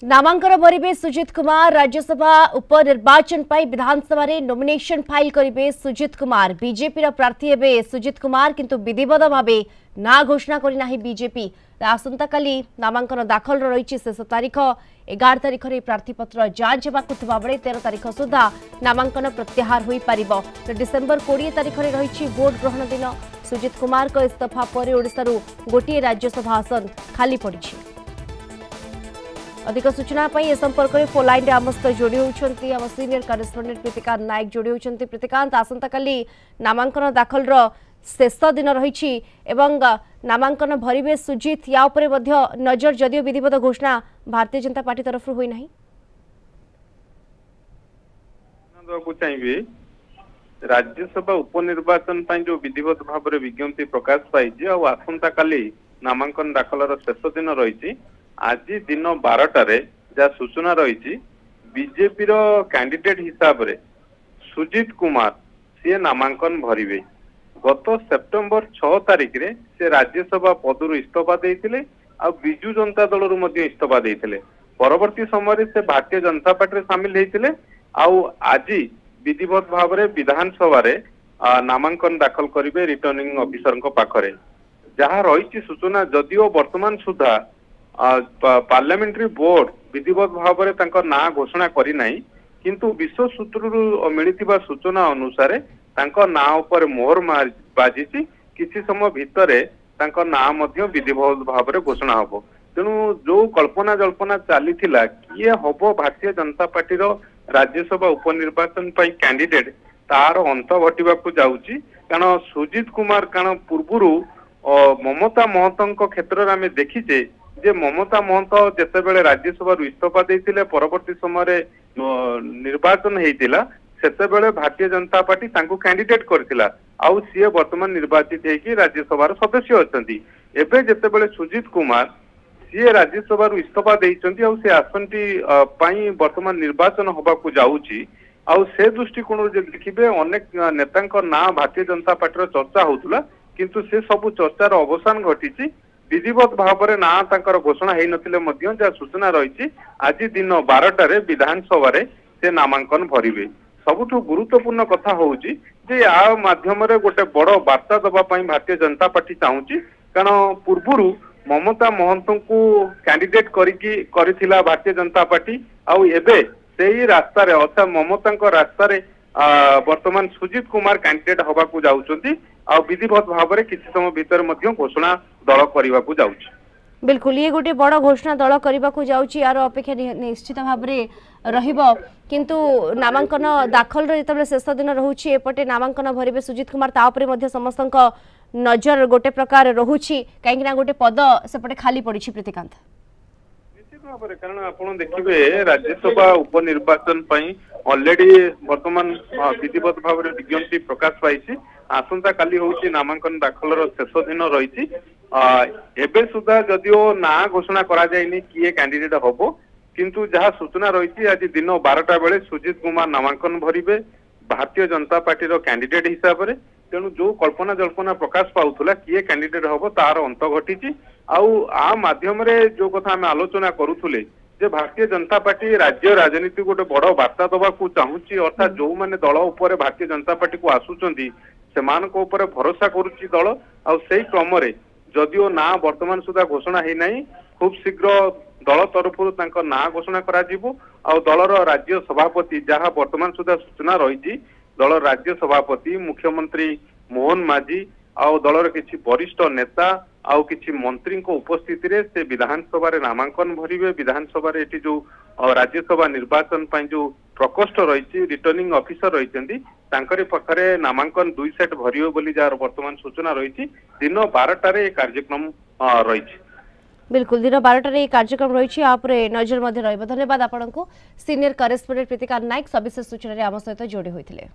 नामांकन भरिबे सुजित कुमार राज्यसभा उपनिर्वाचन पर विधानसभा रे नॉमिनेशन फाइल करिबे सुजित कुमार। बीजेपी प्रार्थी हेबे सुजित कुमार किंतु विधिवत भावे ना घोषणा करि नाही बीजेपी। आसंता काली नामांकन दाखल रही शेष तारीख 11 तारीख रे प्रार्थीपत्र जांच हेबाकु थिबा बेले 13 तारीख सुधा नामांकन प्रत्याहार होई पारिबो। डिसेंबर 20 तारीख रे रही भोट ग्रहण दिन। सुजित कुमार को इस्तीफा पर ओडिसा रु गोटे राज्यसभा आसन खाली पड़ी। अधिक सूचना ए संपर्क में फोन लाइन आम सहित जोड़ी होती आम सीनियर करेस्पोंडेंट प्रीतिकांत नायक जोड़ी होती। प्रीतिकांत, आसंता काली नामांकन दाखल शेष दिन रही नामांकन भरिबे सुजित या उपरे मध्य नजर जदियो विधिवत घोषणा भारतीय जनता पार्टी तरफ होई नाही। चाहिए राज्यसभा उपनिर्वाचन जो विधिवत भाव में विज्ञप्ति प्रकाश पाई आसंता काली नामांकन दाखल शेष दिन रही। आज दिन 12टारे जहाँ सूचना रही बीजेपी कैंडिडेट हिसाब रे सुजित कुमार सी नामांकन भरिबे। गत सेप्टेम्बर 6 तारिख रे से राज्यसभा पदरु इस्तीफा देइथिले आ बिजू जनता दल रु मध्ये इस्तीफा देइथिले। परवर्ती समय से भारतीय जनता पार्टी रे शामिल हेइथिले। आज विधिवत भाव रे विधानसभा रे नामांकन दाखल करिवे रिटर्निंग ऑफिसर को पाखरे। जहाँ रही सूचना जदियो वर्तमान सुधा पार्लियामेंट्री बोर्ड विधिवत भाव में ना घोषणा करी नाही, किंतु विश्व सूत्रु मिलिथिबा सूचना अनुसार ना उपर मोहर बाजी किसी समय भितर ना मध्य विधिवत भाव में घोषणा हबो। तेणु जो कल्पना जल्पना चली किए हम भारतीय जनता पार्टी राज्यसभा उपनिर्वाचन कैंडिडेट तार अंत घटवाक जाऊँगी। कारण सुजित कुमार कारण पूर्व ममता महतो क्षेत्र में आम देखीचे जे ममता महतो जितेबाला राज्यसभा इस्तीफा देते परवर्ती समय निर्वाचन होता सेतेबेले भारतीय जनता पार्टी कैंडिडेट करथिला आउ सी वर्तमान निर्वाचित होगी राज्यसभा सदस्य अच्छा। एवं जितेबाला सुजित कुमार सी राज्यसभा इस्तीफा देइचंती आउ से आसनटी वर्तमान निर्वाचन होबाकू जाउची। आउ से दृष्टिकोण देखिए अनेक नेता ना भारतीय जनता पार्टी चर्चा होउतला, किंतु से सबु चर्चार अवसान घटी विधिवत भाव में ना तांकर घोषणा हो नथिले जहाँ सूचना रही आज दिन 12टारे विधानसभा रे से नामांकन भरिबे। सबुठु गुरुत्वपूर्ण कथा होउची जे आ माध्यम रे गोटे बड़ वार्ता दबापाई भारतीय जनता पार्टी चाहूची। कारण पूर्व ममता महंतो को कैंडिडेट करिथिला भारतीय जनता पार्टी आउ एबे सेही रास्ता रे अर्थात ममता रास्ता रे वर्तमान सुजित कुमार कैंडिडेट होबाकू जाउचंती आ विधिवत भाव में किसी समय भीतर मध्य घोषणा दल करने जाउची। बिल्कुल ये गोटे बड़ घोषणा दल करने जाउची। यार अपेक्षा निश्चित भाव में रहिबो, किंतु नामांकन दाखल जो शेष दिन रोचे एपटे नामांकन भरिबे सुजित कुमार तापरे मध्य समस्त नजर गोटे प्रकार रोची कहीं गोटे पद सेपटे खाली पड़ी। प्रीतिकांत, निश्चित भाव में कारण आप देखिए राज्यसभा उपनिर्वाचन ऑलरेडी वर्तमान विधिवत भाव में विज्ञप्ति प्रकाश पाई। आसंता काली होची नामांकन दाखल शेष दिन रही। एबे सुधा जदियो ना घोषणा करा जायनी किए कैंडिडेट होबो, किंतु जहाँ सूचना रही आज दिन 12टा बेले सुजित कुमार नामांकन भरिबे भारतीय जनता पार्टी कैंडिडेट हिसाब से। तेणु जो कल्पना जल्पना प्रकाश पाउथला किए कैंडिडेट होबो तार अंत घटी। आ माध्यम रे जो कथा आम आलोचना करूथुले जे भारतीय जनता पार्टी राज्य राजनीति गोटे बड़ वार्ता दबाकू चाहूची। अर्थात जो माने दल उपर भारतीय जनता पार्टी को आसुचंती सेमानको ऊपर भरोसा करुची दल। आ सेही क्रम रे जदियो ना वर्तमान सुधा घोषणा है नहीं, खूब शीघ्र दल तरफ ना घोषणा करा जिवो। आ दलर राज्य सभापति जहाँ वर्तमान सुधा सूचना रही दल राज्य सभापति मुख्यमंत्री मोहन माझी आउ दलर किछि वरिष्ठ नेता आउ किछि मंत्री उपस्थिति रे से विधानसभा रे नामांकन भरिबे। विधानसभा रे एटी जो राज्यसभा निर्वाचन जो प्रकोष्ठ रही रिटर्निंग ऑफिसर रही तांकरी पाखरे नामांकन 2 सेट भरियो बोली जार वर्तमान सूचना रही। दिन 12टारे कार्यक्रम रही। बिल्कुल दिन 12टारे कार्यक्रम रही आपरे नजर मध्य रहिबो। धन्यवाद आपनको सीनियर करेस्पोंडेंट प्रीतिकांत नायक सविशेष सूचना आम सहित जोड़ी होइथिले।